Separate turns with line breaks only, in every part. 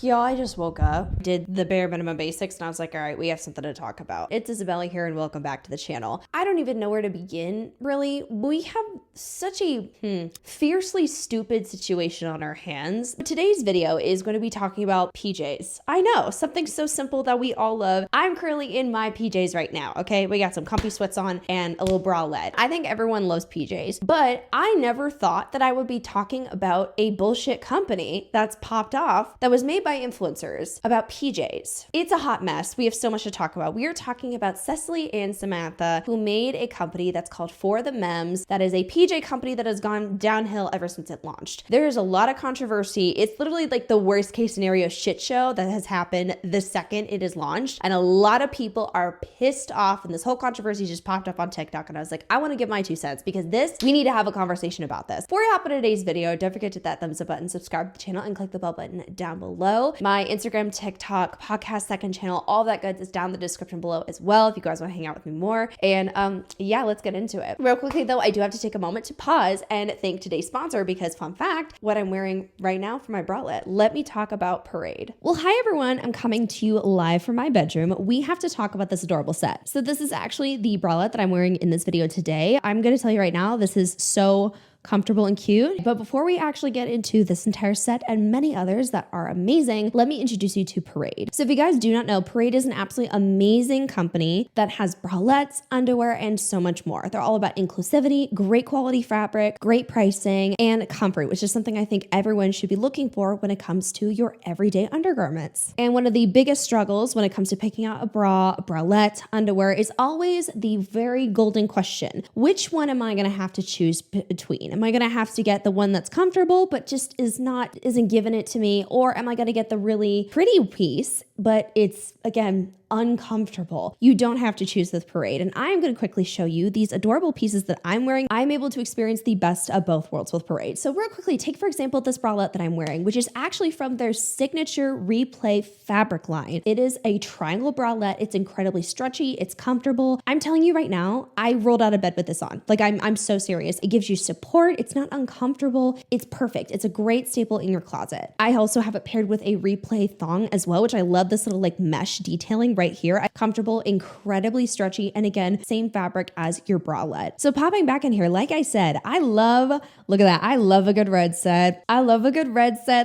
Y'all, I just woke up, did the bare minimum basics, and I was like, all right, we have something to talk about. It's Isabella here, and welcome back to the channel. I don't even know where to begin, really. We have such a fiercely stupid situation on our hands. Today's video is going to be talking about PJs. I know, something so simple that we all love. I'm currently in my PJs right now, okay? We got some comfy sweats on and a little bralette. I think everyone loves PJs, but I never thought that I would be talking about a bullshit company that's popped off that was made by influencers about PJs. It's a hot mess. We have so much to talk about. We are talking about Cecily and Samantha, who made a company that's called For the Mems, that is a PJ company that has gone downhill ever since it launched. There is a lot of controversy. It's literally like the worst case scenario shit show that has happened the second it is launched. And a lot of people are pissed off, and this whole controversy just popped up on TikTok, and I was like, I want to give my 2 cents because we need to have a conversation about this. Before we hop into today's video, don't forget to hit that thumbs up button, subscribe to the channel, and click the bell button down below. My Instagram, TikTok, podcast second channel, all that good is down in the description below as well if you guys want to hang out with me more. And yeah, let's get into it. Real quickly though, I do have to take a moment to pause and thank today's sponsor because, fun fact, what I'm wearing right now for my bralette. Let me talk about Parade. Well, hi everyone. I'm coming to you live from my bedroom. We have to talk about this adorable set. So this is actually the bralette that I'm wearing in this video today. I'm going to tell you right now, this is so comfortable and cute. But before we actually get into this entire set and many others that are amazing, let me introduce you to Parade. So if you guys do not know, Parade is an absolutely amazing company that has bralettes, underwear, and so much more. They're all about inclusivity, great quality fabric, great pricing, and comfort, which is something I think everyone should be looking for when it comes to your everyday undergarments. And one of the biggest struggles when it comes to picking out a bra, a bralette, underwear is always the very golden question. Which one am I going to have to choose between? Am I going to have to get the one that's comfortable but just isn't giving it to me? Or am I going to get the really pretty piece but it's, again, uncomfortable? You don't have to choose with Parade. And I'm going to quickly show you these adorable pieces that I'm wearing. I'm able to experience the best of both worlds with Parade. So real quickly, take for example this bralette that I'm wearing, which is actually from their signature Replay fabric line. It is a triangle bralette. It's incredibly stretchy. It's comfortable. I'm telling you right now, I rolled out of bed with this on. Like I'm so serious. It gives you support. It's not uncomfortable. It's perfect. It's a great staple in your closet. I also have it paired with a Replay thong as well, which I love this little like mesh detailing right here. Comfortable, incredibly stretchy, and again, same fabric as your bralette. So popping back in here, like I said, look at that. I love a good red set.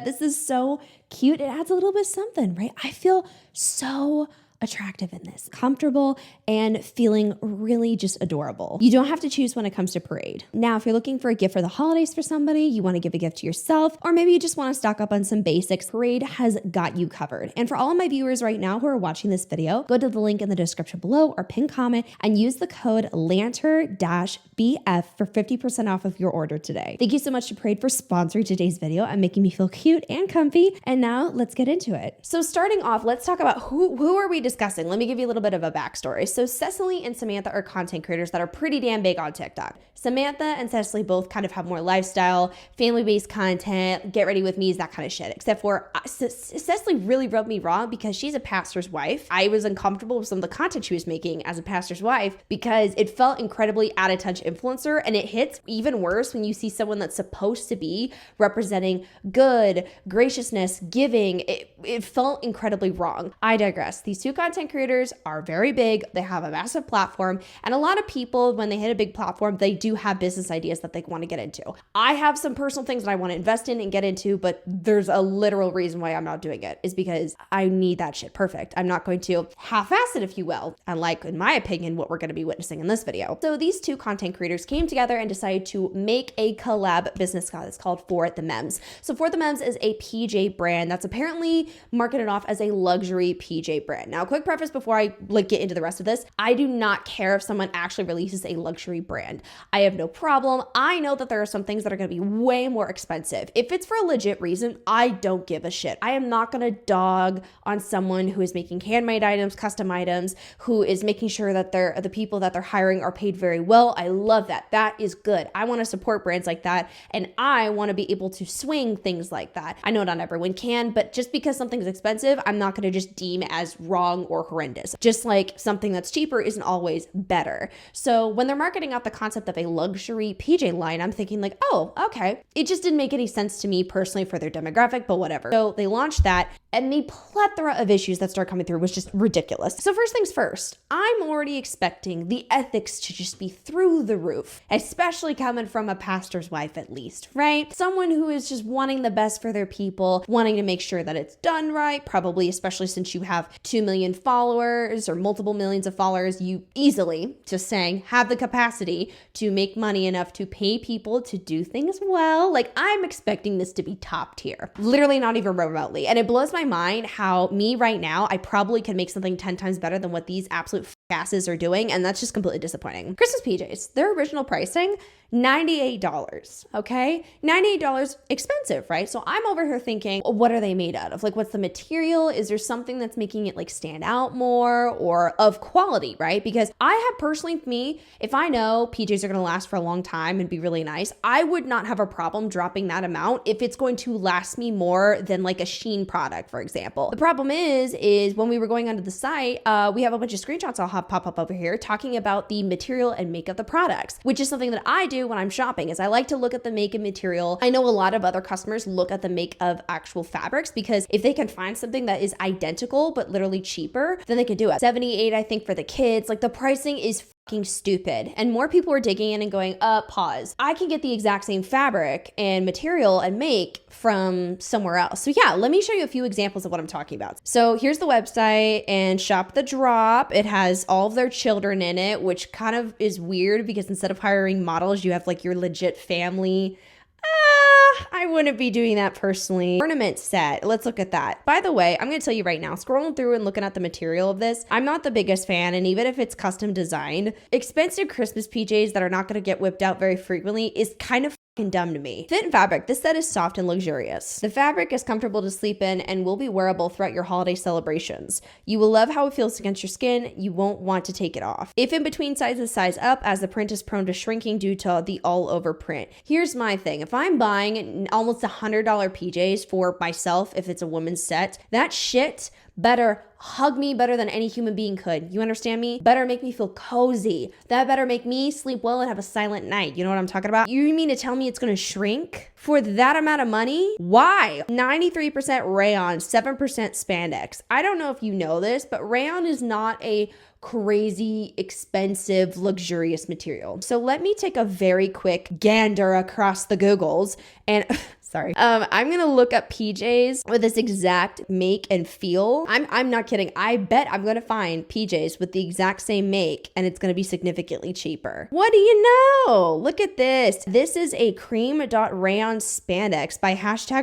This is so cute. It adds a little bit of something, right? I feel so attractive in this, comfortable and feeling really just adorable. You don't have to choose when it comes to Parade. Now, if you're looking for a gift for the holidays for somebody, you want to give a gift to yourself, or maybe you just want to stock up on some basics, Parade has got you covered. And for all of my viewers right now who are watching this video, go to the link in the description below or pin comment and use the code LANTER-BF for 50% off of your order today. Thank you so much to Parade for sponsoring today's video and making me feel cute and comfy. And now let's get into it. So starting off, let's talk about who are we discussing. Let me give you a little bit of a backstory. So Cecily and Samantha are content creators that are pretty damn big on TikTok. Samantha and Cecily both kind of have more lifestyle, family-based content, get ready with me's, that kind of shit. Except for Cecily really rubbed me wrong because she's a pastor's wife. I was uncomfortable with some of the content she was making as a pastor's wife because it felt incredibly out of touch influencer, and it hits even worse when you see someone that's supposed to be representing good, graciousness, giving. It felt incredibly wrong. I digress. These two content creators are very big. They have a massive platform, and a lot of people, when they hit a big platform, they do have business ideas that they want to get into. I have some personal things that I want to invest in and get into, but there's a literal reason why I'm not doing it, is because I need that shit perfect. I'm not going to half-ass it, if you will, unlike, in my opinion, what we're going to be witnessing in this video. So these two content creators came together and decided to make a collab business that's called For the Mems. So For the Mems is a PJ brand that's apparently marketed off as a luxury PJ brand. Now, quick preface before I get into the rest of this, I do not care if someone actually releases a luxury brand. I have no problem. I know that there are some things that are going to be way more expensive. If it's for a legit reason, I don't give a shit. I am not going to dog on someone who is making handmade items, custom items, who is making sure that the people that they're hiring are paid very well. I love that. That is good. I want to support brands like that, and I want to be able to swing things like that. I know not everyone can, but just because something's expensive, I'm not going to just deem as wrong or horrendous. Just like something that's cheaper isn't always better. So when they're marketing out the concept of a luxury PJ line, I'm thinking like, oh, okay. It just didn't make any sense to me personally for their demographic, but whatever. So they launched that, and the plethora of issues that start coming through was just ridiculous. So first things first, I'm already expecting the ethics to just be through the roof, especially coming from a pastor's wife at least, right? Someone who is just wanting the best for their people, wanting to make sure that it's done right, probably especially since you have 2 million followers or multiple millions of followers, you easily, just saying, have the capacity to make money enough to pay people to do things well. Like, I'm expecting this to be top tier, literally not even remotely. And it blows my mind how me right now, I probably could make something 10 times better than what these absolute asses are doing, and that's just completely disappointing. Christmas PJs, their original pricing, $98, okay? $98, expensive, right? So I'm over here thinking, what are they made out of? Like, what's the material? Is there something that's making it like stand out more or of quality, right? Because I have personally, me, if I know PJs are gonna last for a long time and be really nice, I would not have a problem dropping that amount if it's going to last me more than like a Shein product, for example. The problem is when we were going onto the site, we have a bunch of screenshots I'll have pop up over here talking about the material and make of the products, which is something that I do when I'm shopping, is I like to look at the make and material. I know a lot of other customers look at the make of actual fabrics, because if they can find something that is identical but literally cheaper, then they can do it. 78, I think, for the kids. Like, the pricing is fucking stupid. And more people are digging in and going, pause. I can get the exact same fabric and material and make from somewhere else. So yeah, let me show you a few examples of what I'm talking about. So here's the website, and Shop the Drop. It has all of their children in it, which kind of is weird because instead of hiring models, you have like your legit family. I wouldn't be doing that personally. Ornament set. Let's look at that. By the way, I'm going to tell you right now, scrolling through and looking at the material of this, I'm not the biggest fan. And even if it's custom designed, expensive Christmas PJs that are not going to get whipped out very frequently is kind of dumb to me. Fit and fabric. This set is soft and luxurious. The fabric is comfortable to sleep in and will be wearable throughout your holiday celebrations. You will love how it feels against your skin. You won't want to take it off. If in between sizes, size up, as the print is prone to shrinking due to the all over print. Here's my thing. If I'm buying almost $100 PJs for myself, if it's a woman's set, that shit better hug me better than any human being could. You understand me? Better make me feel cozy. That better make me sleep well and have a silent night. You know what I'm talking about? You mean to tell me it's gonna shrink for that amount of money? Why? 93% rayon, 7% spandex. I don't know if you know this, but rayon is not a crazy, expensive, luxurious material. So let me take a very quick gander across the Googles and sorry. I'm gonna look up PJs with this exact make and feel. I'm not kidding. I bet I'm gonna find PJs with the exact same make and it's gonna be significantly cheaper. What do you know? Look at this. This is a cream.rayon spandex by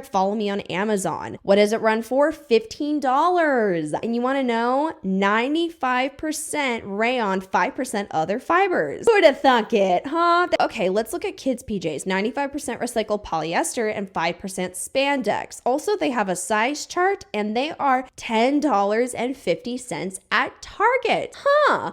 #follow me on Amazon. What does it run for? $15. And you wanna know? 95% rayon, 5% other fibers. Who'da thunk it, huh? Okay, let's look at kids PJs. 95% recycled polyester and 5% spandex. Also, they have a size chart and they are $10.50 at Target.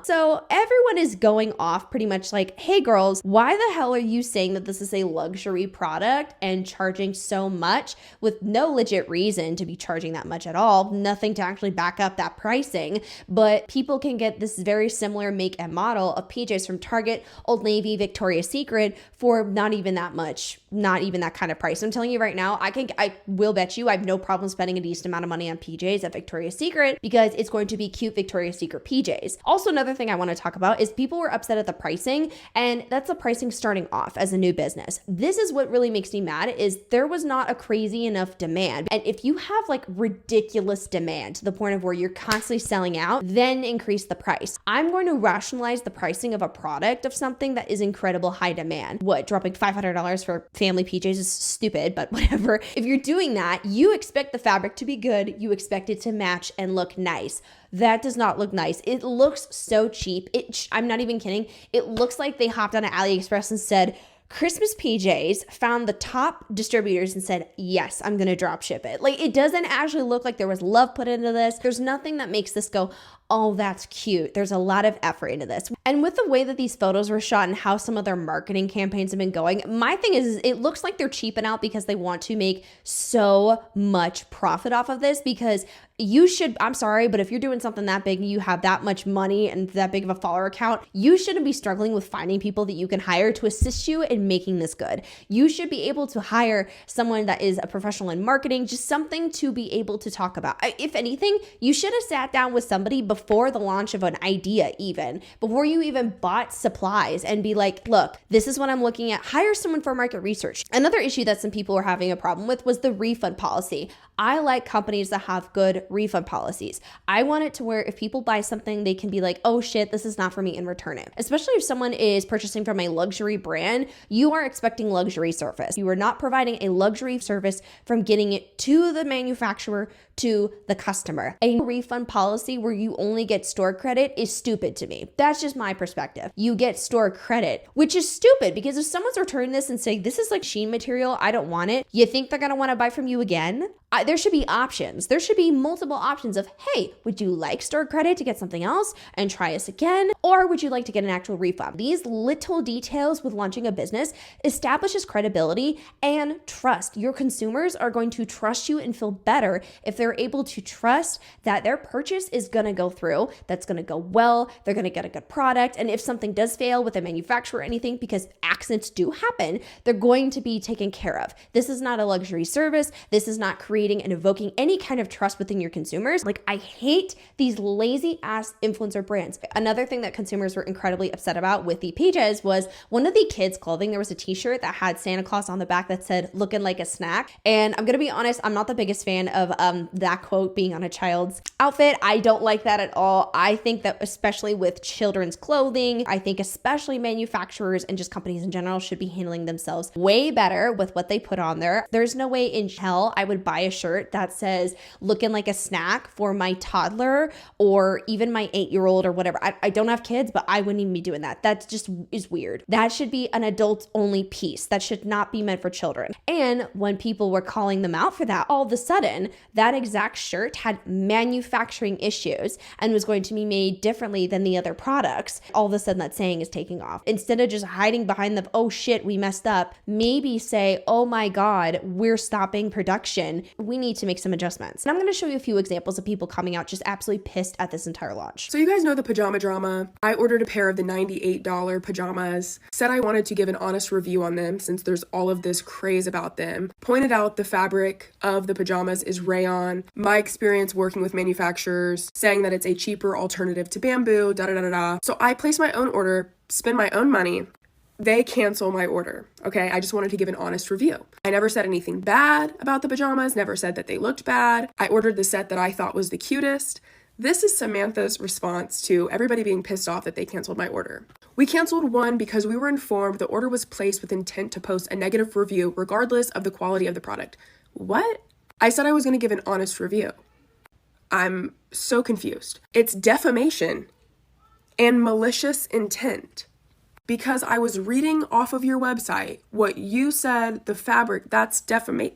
So everyone is going off pretty much like, hey girls, why the hell are you saying that this is a luxury product and charging so much with no legit reason to be charging that much at all? Nothing to actually back up that pricing, but people can get this very similar make and model of PJs from Target, Old Navy, Victoria's Secret for not even that much, not even that kind of price. I'm telling you right now, I will bet you I have no problem spending a decent amount of money on PJs at Victoria's Secret because it's going to be cute Victoria's Secret PJs. Also, another thing I want to talk about is people were upset at the pricing, and that's the pricing starting off as a new business. This is what really makes me mad, is there was not a crazy enough demand. And if you have like ridiculous demand to the point of where you're constantly selling out, then increase the price. I'm going to rationalize the pricing of a product of something that is incredible high demand. What, dropping $500 for family PJs is stupid, but whatever. If you're doing that, you expect the fabric to be good. You expect it to match and look nice. That does not look nice. It looks so cheap. I'm not even kidding. It looks like they hopped on AliExpress and said, Christmas PJs, found the top distributors and said, yes, I'm going to drop ship it. Like, it doesn't actually look like there was love put into this. There's nothing that makes this go, oh, that's cute. There's a lot of effort into this. And with the way that these photos were shot and how some of their marketing campaigns have been going, my thing is it looks like they're cheaping out because they want to make so much profit off of this, because you should, I'm sorry, but if you're doing something that big and you have that much money and that big of a follower account, you shouldn't be struggling with finding people that you can hire to assist you in making this good. You should be able to hire someone that is a professional in marketing, just something to be able to talk about. If anything, you should have sat down with somebody before the launch of an idea, even before you even bought supplies, and be like, look, this is what I'm looking at. Hire someone for market research. Another issue that some people were having a problem with was the refund policy. I like companies that have good refund policies. I want it to where if people buy something, they can be like, oh shit, this is not for me, and return it. Especially if someone is purchasing from a luxury brand, you are expecting luxury service. You are not providing a luxury service from getting it to the manufacturer to the customer. A refund policy where you only get store credit is stupid to me. That's just my perspective. You get store credit, which is stupid, because if someone's returning this and saying, this is like sheen material, I don't want it, you think they're gonna wanna buy from you again? There should be options. There should be multiple options of, hey, would you like store credit to get something else and try us again? Or would you like to get an actual refund? These little details with launching a business establishes credibility and trust. Your consumers are going to trust you and feel better if they're able to trust that their purchase is gonna go through, that's gonna go well, they're gonna get a good product. And if something does fail with a manufacturer or anything, because accidents do happen, they're going to be taken care of. This is not a luxury service. This is not creating and evoking any kind of trust within your consumers. Like, I hate these lazy ass influencer brands. Another thing that consumers were incredibly upset about with the pages was one of the kids' clothing. There was a t-shirt that had Santa Claus on the back that said, looking like a snack. And I'm gonna be honest, I'm not the biggest fan of that quote being on a child's outfit. I don't like that at all. I think that especially with children's clothing, I think especially manufacturers and just companies in general should be handling themselves way better with what they put on there. There's no way in hell I would buy a shirt that says looking like a snack for my toddler or even my 8-year-old or whatever. I don't have kids, but I wouldn't even be doing that. That just is weird. That should be an adult only piece. That should not be meant for children. And when people were calling them out for that, all of a sudden that exact shirt had manufacturing issues and was going to be made differently than the other products. All of a sudden that saying is taking off. Instead of just hiding behind the, oh shit, we messed up, maybe say, oh my God, we're stopping production. We need to make some adjustments. And I'm going to show you a few examples of people coming out just absolutely pissed at this entire launch.
So you guys know the pajama drama. I ordered a pair of the $98 pajamas, said I wanted to give an honest review on them since there's all of this craze about them, pointed out the fabric of the pajamas is rayon, my experience working with manufacturers, saying that it's a cheaper alternative to bamboo, da-da-da-da-da. So I placed my own order, spend my own money. They cancel my order, okay? I just wanted to give an honest review. I never said anything bad about the pajamas, never said that they looked bad. I ordered the set that I thought was the cutest. This is Samantha's response to everybody being pissed off that they canceled my order. We canceled one because we were informed the order was placed with intent to post a negative review regardless of the quality of the product. What? I said I was going to give an honest review. I'm so confused. It's defamation and malicious intent. Because I was reading off of your website what you said, the fabric, that's defamation.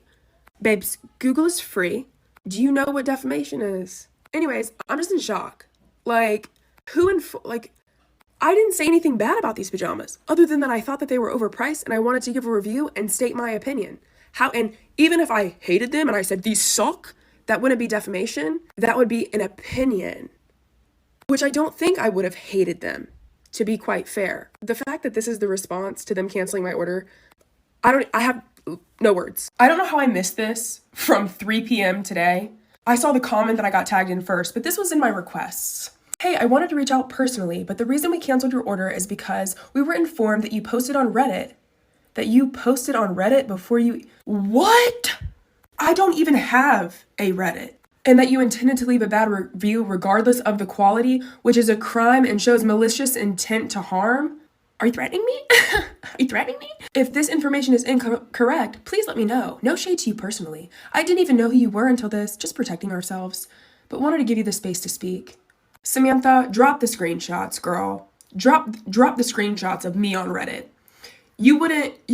Babes, Google is free. Do you know what defamation is? Anyways, I'm just in shock. Like, I didn't say anything bad about these pajamas, other than that I thought that they were overpriced and I wanted to give a review and state my opinion. And even if I hated them and I said, these suck, that wouldn't be defamation. That would be an opinion, which I don't think I would have hated them. To be quite fair, the fact that this is the response to them canceling my order, I have no words. I don't know how I missed this from 3 p.m. today. I saw the comment that I got tagged in first, but this was in my requests. Hey, I wanted to reach out personally, but the reason we canceled your order is because we were informed that you posted on Reddit. Before you... What? I don't even have a Reddit. And that you intended to leave a bad review regardless of the quality, which is a crime and shows malicious intent to harm? Are you threatening me? If this information is incorrect, please let me know. No shade to you personally. I didn't even know who you were until this, just protecting ourselves, but wanted to give you the space to speak. Samantha, drop the screenshots, girl. Drop the screenshots of me on Reddit. You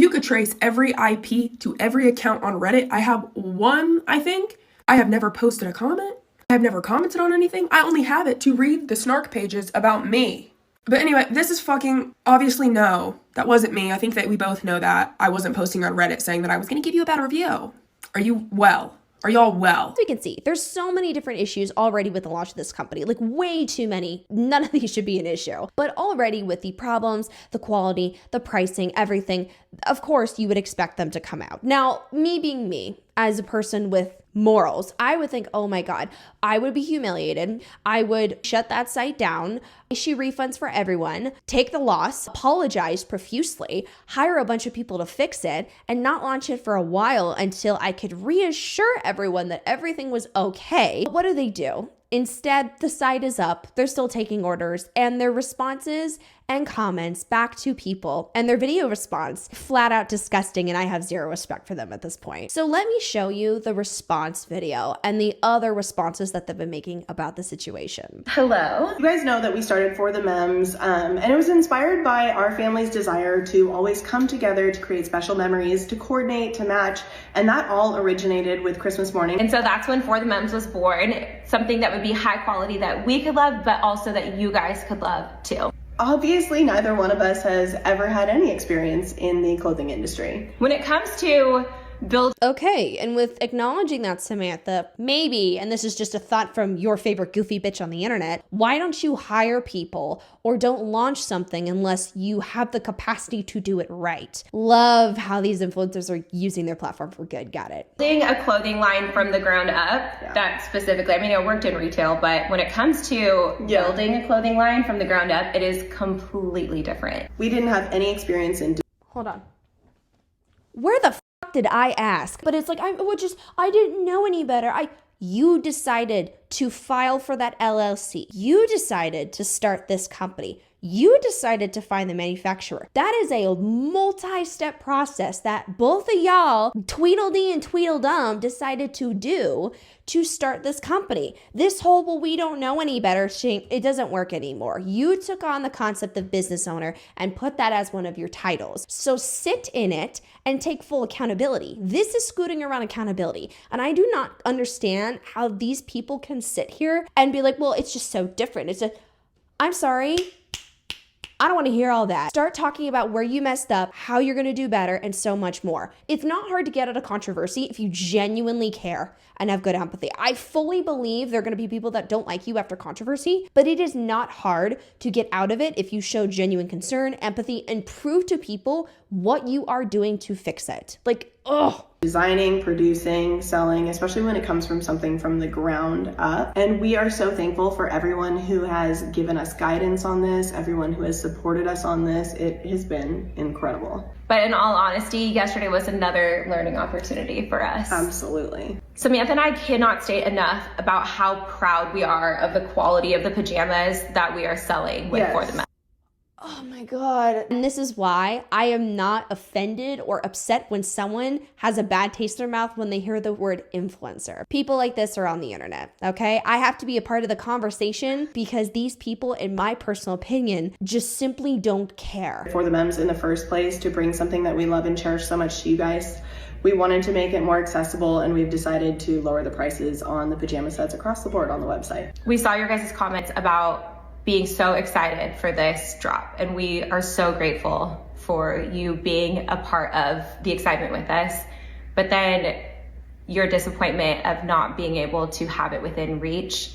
could trace every IP to every account on Reddit. I have one, I think. I have never posted a comment. I've never commented on anything. I only have it to read the snark pages about me. But anyway, this is fucking, obviously no, that wasn't me. I think that we both know that. I wasn't posting on Reddit saying that I was going to give you a bad review. Are you well? Are y'all well?
As we can see, there's so many different issues already with the launch of this company, like way too many. None of these should be an issue. But already with the problems, the quality, the pricing, everything, of course, you would expect them to come out. Now, me being me, as a person with morals, I would think, oh my God, I would be humiliated. I would shut that site down, issue refunds for everyone, take the loss, apologize profusely, hire a bunch of people to fix it, and not launch it for a while until I could reassure everyone that everything was okay. But what do? Instead, the site is up, they're still taking orders, and their responses and comments back to people and their video response, flat out disgusting, and I have zero respect for them at this point. So let me show you the response video and the other responses that they've been making about the situation.
Hello. You guys know that we started For the Mems, and it was inspired by our family's desire to always come together to create special memories, to coordinate, to match, and that all originated with Christmas morning.
And so that's when For the Mems was born, something that would be high quality that we could love, but also that you guys could love too.
Obviously, neither one of us has ever had any experience in the clothing industry.
When it comes to
Okay, and with acknowledging that, Samantha, maybe, and this is just a thought from your favorite goofy bitch on the internet, why don't you hire people or don't launch something unless you have the capacity to do it right? Love how these influencers are using their platform for good. Got it.
building a clothing line from the ground up, that specifically, I mean, I worked in retail, but when it comes to building a clothing line from the ground up, it is completely different.
We didn't have any experience in
Hold on. Where the did I ask? But it's like, I didn't know any better. You decided to file for that LLC. You decided to start this company. You decided to find the manufacturer. That is a multi-step process that both of y'all, Tweedledee and Tweedledum, decided to do to start this company. This whole, well, we don't know any better, it doesn't work anymore. You took on the concept of business owner and put that as one of your titles. So sit in it and take full accountability. This is scooting around accountability. And I do not understand how these people can sit here and be like, well, it's just so different. I'm sorry. I don't want to hear all that. Start talking about where you messed up, how you're going to do better, and so much more. It's not hard to get out of controversy if you genuinely care and have good empathy. I fully believe there are going to be people that don't like you after controversy, but it is not hard to get out of it if you show genuine concern, empathy, and prove to people what you are doing to fix it.
designing, producing, selling, especially when it comes from something from the ground up. And we are so thankful for everyone who has given us guidance on this, everyone who has supported us on this. It has been incredible.
But in all honesty, yesterday was another learning opportunity for us.
Absolutely.
Samantha and I cannot state enough about how proud we are of the quality of the pajamas that we are selling with For the Mems.
Oh my God. And this is why I am not offended or upset when someone has a bad taste in their mouth when they hear the word influencer. People like this are on the internet, okay? I have to be a part of the conversation because these people, in my personal opinion, just simply don't care.
For the Mems in the first place, to bring something that we love and cherish so much to you guys, we wanted to make it more accessible, and we've decided to lower the prices on the pajama sets across the board on the website.
We saw your guys' comments about being so excited for this drop, and we are so grateful for you being a part of the excitement with us. But then your disappointment of not being able to have it within reach,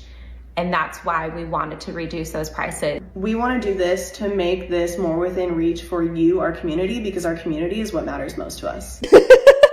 and that's why we wanted to reduce those prices.
We want to do this to make this more within reach for you, our community, because our community is what matters most to us.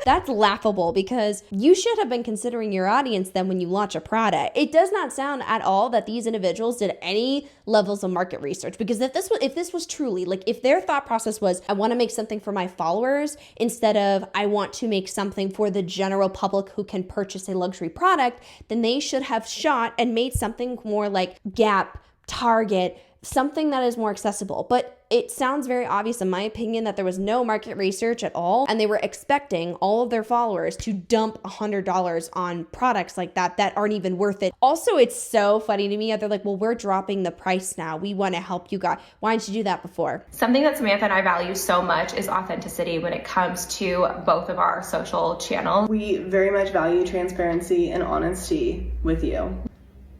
That's laughable because you should have been considering your audience then when you launch a product. It does not sound at all that these individuals did any levels of market research, because if this was truly, like, if their thought process was, I want to make something for my followers instead of I want to make something for the general public who can purchase a luxury product, then they should have shot and made something more like Gap, Target, something that is more accessible. But it sounds very obvious, in my opinion, that there was no market research at all, and they were expecting all of their followers to dump $100 on products like that aren't even worth it. Also, it's so funny to me. They're like, well, we're dropping the price now. We want to help you guys. Why didn't you do that before?
Something that Samantha and I value so much is authenticity when it comes to both of our social channels.
We very much value transparency and honesty with you.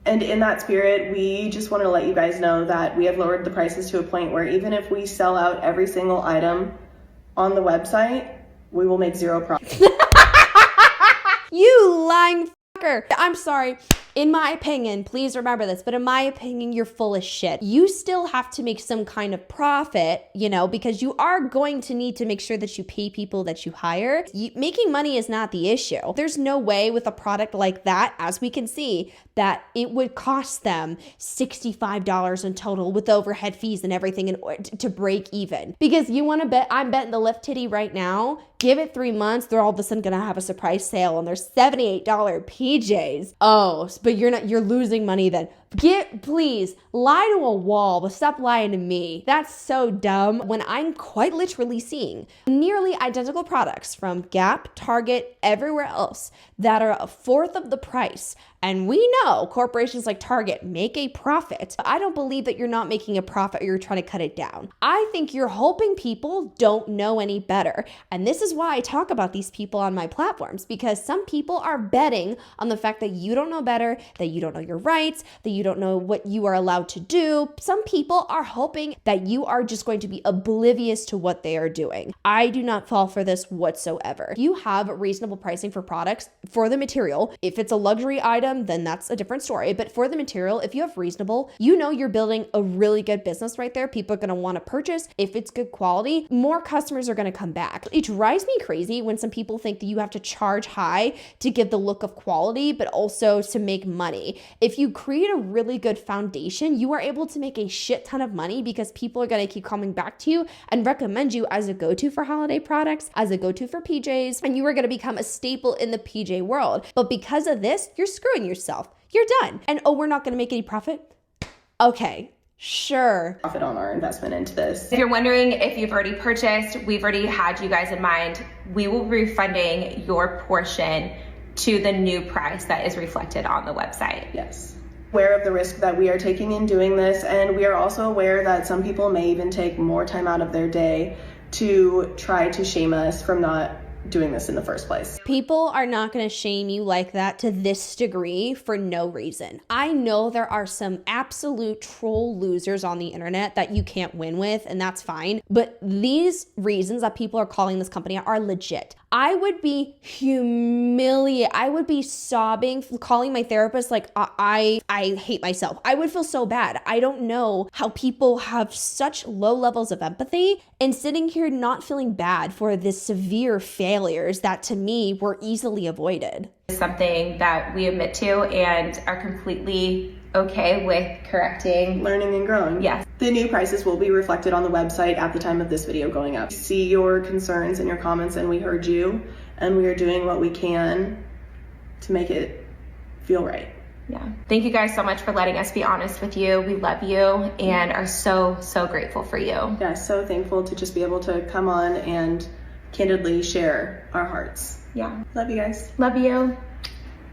And in that spirit, we just want to let you guys know that we have lowered the prices to a point where even if we sell out every single item on the website, we will make zero profit.
You lying fucker. I'm sorry. In my opinion, please remember this, but in my opinion, you're full of shit. You still have to make some kind of profit, you know, because you are going to need to make sure that you pay people that you hire. Making money is not the issue. There's no way with a product like that, as we can see, that it would cost them $65 in total with overhead fees and everything in order to break even. Because you want to bet, I'm betting the lift titty right now, give it 3 months, they're all of a sudden gonna have a surprise sale and they're $78 PJs. Oh, but you're losing money then. Please lie to a wall, but stop lying to me. That's so dumb when I'm quite literally seeing nearly identical products from Gap, Target, everywhere else that are a fourth of the price. And we know corporations like Target make a profit. I don't believe that you're not making a profit or you're trying to cut it down. I think you're hoping people don't know any better. And this is why I talk about these people on my platforms, because some people are betting on the fact that you don't know better, that you don't know your rights, that you don't know what you are allowed to do. Some people are hoping that you are just going to be oblivious to what they are doing. I do not fall for this whatsoever. You have reasonable pricing for products, for the material. If it's a luxury item, then that's a different story. But for the material, if you have reasonable, you know you're building a really good business right there. People are going to want to purchase. If it's good quality, more customers are going to come back. It drives me crazy when some people think that you have to charge high to give the look of quality, but also to make money. If you create a really good foundation, you are able to make a shit ton of money because people are going to keep coming back to you and recommend you as a go-to for holiday products, as a go-to for PJs, and you are going to become a staple in the PJ world. But because of this, you're screwing yourself. You're done. And oh, we're not going to make any profit? Okay. Sure.
Profit on our investment into this.
If you're wondering if you've already purchased, we've already had you guys in mind. We will be refunding your portion to the new price that is reflected on the website.
Yes. Aware of the risk that we are taking in doing this, and we are also aware that some people may even take more time out of their day to try to shame us from not doing this in the first place.
People are not going to shame you like that to this degree for no reason. I know there are some absolute troll losers on the internet that you can't win with, and that's fine. But these reasons that people are calling this company are legit. I would be humiliated. I would be sobbing, calling my therapist like, I hate myself. I would feel so bad. I don't know how people have such low levels of empathy and sitting here not feeling bad for the severe failures that to me were easily avoided.
Something that we admit to and are completely okay with correcting.
Learning and growing.
Yes.
The new prices will be reflected on the website at the time of this video going up. See your concerns and your comments, and we heard you, and we are doing what we can to make it feel right.
Yeah. Thank you guys so much for letting us be honest with you. We love you and are so, so grateful for you.
Yeah, so thankful to just be able to come on and candidly share our hearts.
Yeah.
Love you guys.
Love you.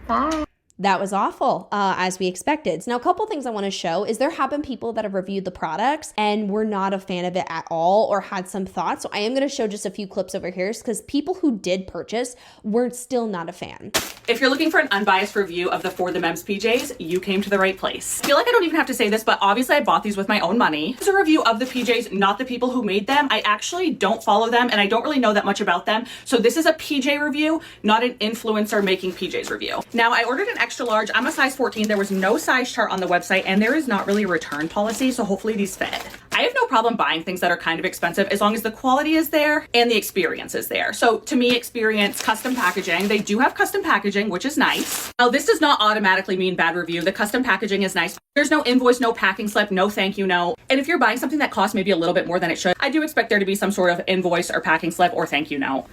Bye.
That was awful, as we expected. So now a couple things I want to show is there have been people that have reviewed the products and were not a fan of it at all or had some thoughts. So I am going to show just a few clips over here because people who did purchase were still not a fan.
If you're looking for an unbiased review of the For the Mems PJs, you came to the right place. I feel like I don't even have to say this, but obviously I bought these with my own money. It's a review of the PJs, not the people who made them. I actually don't follow them and I don't really know that much about them. So this is a PJ review, not an influencer making PJs review. Now I ordered an extra large. I'm a size 14. There was no size chart on the website and there is not really a return policy. So hopefully these fit. I have no problem buying things that are kind of expensive as long as the quality is there and the experience is there. So to me, experience, custom packaging. They do have custom packaging, which is nice. Now this does not automatically mean bad review. The custom packaging is nice. There's no invoice, no packing slip, no thank you note. And if you're buying something that costs maybe a little bit more than it should, I do expect there to be some sort of invoice or packing slip or thank you note.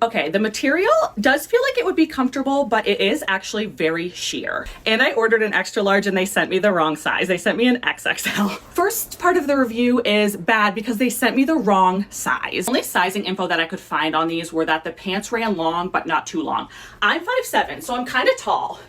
Okay, the material does feel like it would be comfortable, but it is actually very sheer. And I ordered an extra large and they sent me the wrong size. They sent me an XXL. First part of the review is bad because they sent me the wrong size. The only sizing info that I could find on these were that the pants ran long, but not too long. I'm 5'7", so I'm kind of tall.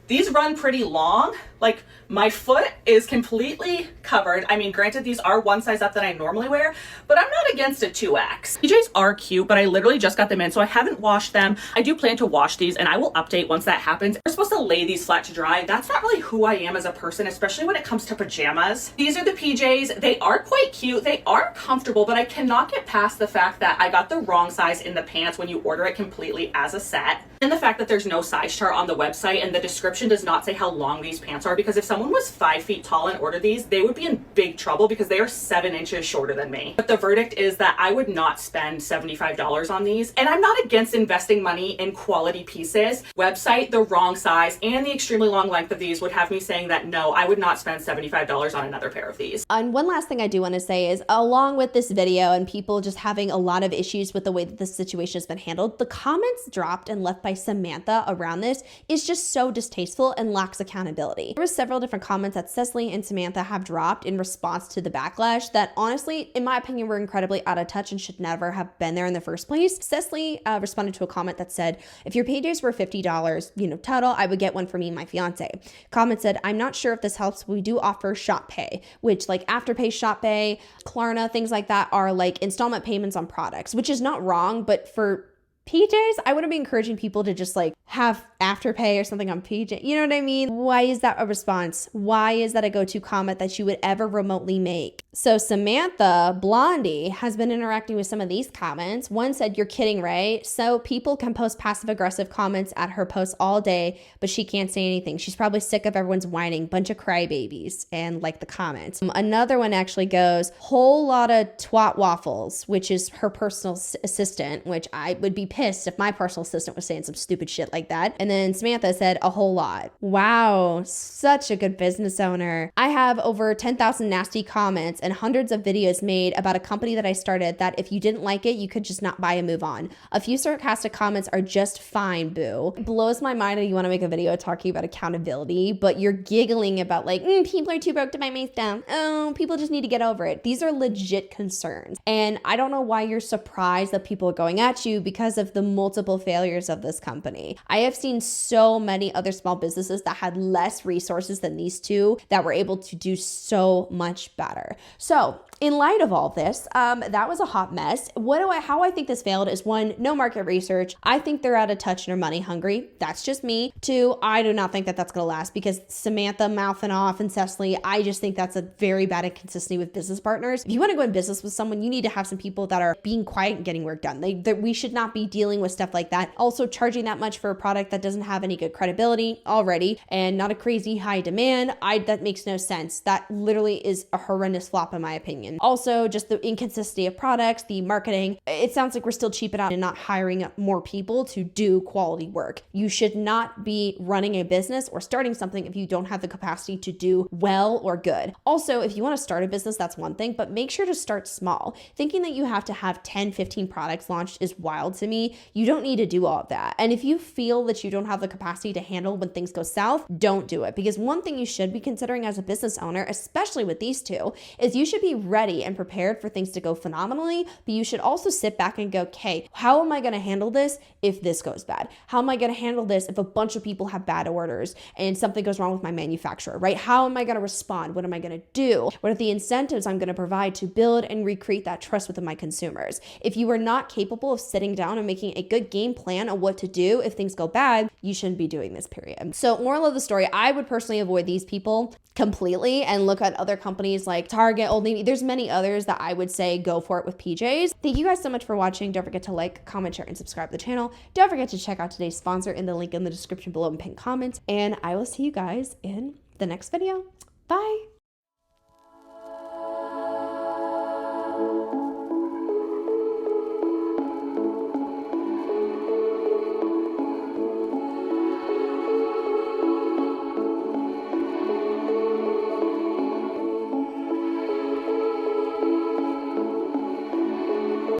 These run pretty long. Like my foot is completely covered. I mean, granted, these are one size up that I normally wear, but I'm not against a 2X. PJs are cute, but I literally just got them in, so I haven't washed them. I do plan to wash these, and I will update once that happens. We're supposed to lay these flat to dry. That's not really who I am as a person, especially when it comes to pajamas. These are the PJs. They are quite cute. They are comfortable, but I cannot get past the fact that I got the wrong size in the pants when you order it completely as a set. And the fact that there's no size chart on the website and the description does not say how long these pants are, because if someone was 5 feet tall and ordered these, they would be in big trouble because they are 7 inches shorter than me. But the verdict is that I would not spend $75 on these. And I'm not against investing money in quality pieces. Website, the wrong size, and the extremely long length of these would have me saying that no, I would not spend $75 on another pair of these.
And one last thing I do want to say is, along with this video and people just having a lot of issues with the way that this situation has been handled, the comments dropped and left by Samantha around this is just so distasteful and lacks accountability. There were several different comments that Cecily and Samantha have dropped in response to the backlash that honestly, in my opinion, were incredibly out of touch and should never have been there in the first place. Cecily responded to a comment that said, if your PJs were $50, total, I would get one for me and my fiance. Comment said, I'm not sure if this helps. We do offer shop pay, which like Afterpay, Shop Pay, Klarna, things like that are like installment payments on products, which is not wrong, but for PJs, I wouldn't be encouraging people to just like have Afterpay or something on PJ. You know what I mean? Why is that a response? Why is that a go-to comment that you would ever remotely make? So Samantha, Blondie, has been interacting with some of these comments. One said, you're kidding, right? So people can post passive-aggressive comments at her posts all day, but she can't say anything. She's probably sick of everyone's whining. Bunch of crybabies. And like the comments. Another one actually goes, whole lot of twat waffles, which is her personal assistant, which I would be pissed if my personal assistant was saying some stupid shit like that. And then Samantha said, a whole lot. Wow, such a good business owner. I have over 10,000 nasty comments and hundreds of videos made about a company that I started that if you didn't like it, you could just not buy and move on. A few sarcastic comments are just fine, boo. It blows my mind that you want to make a video talking about accountability, but you're giggling about like, people are too broke to buy my stuff. Oh, people just need to get over it. These are legit concerns. And I don't know why you're surprised that people are going at you because of the multiple failures of this company. I have seen so many other small businesses that had less resources than these two that were able to do so much better. So in light of all this, that was a hot mess. How I think this failed is one, no market research. I think they're out of touch and are money hungry. That's just me. Two, I do not think that that's going to last because Samantha mouthing off and Cecily, I just think that's a very bad inconsistency with business partners. If you want to go in business with someone, you need to have some people that are being quiet and getting work done. We should not be dealing with stuff like that. Also charging that much for a product that doesn't have any good credibility already and not a crazy high demand. That makes no sense. That literally is a horrendous flop in my opinion. Also, just the inconsistency of products, the marketing. It sounds like we're still cheaping out and not hiring more people to do quality work. You should not be running a business or starting something if you don't have the capacity to do well or good. Also, if you want to start a business, that's one thing, but make sure to start small. Thinking that you have to have 10, 15 products launched is wild to me. You don't need to do all of that. And if you feel that you don't have the capacity to handle when things go south, don't do it. Because one thing you should be considering as a business owner, especially with these two, is you should be ready and prepared for things to go phenomenally, but you should also sit back and go, okay, how am I going to handle this if this goes bad? How am I going to handle this if a bunch of people have bad orders and something goes wrong with my manufacturer, right? How am I going to respond? What am I going to do? What are the incentives I'm going to provide to build and recreate that trust with my consumers? If you are not capable of sitting down and making a good game plan on what to do if things go bad, you shouldn't be doing this, period. So moral of the story, I would personally avoid these people completely and look at other companies like Target, Old Navy. There's many others that I would say go for it with PJs. Thank you guys so much for watching. Don't forget to like, comment, share, and subscribe to the channel. Don't forget to check out today's sponsor in the link in the description below and pin comments. And I will see you guys in the next video. Bye.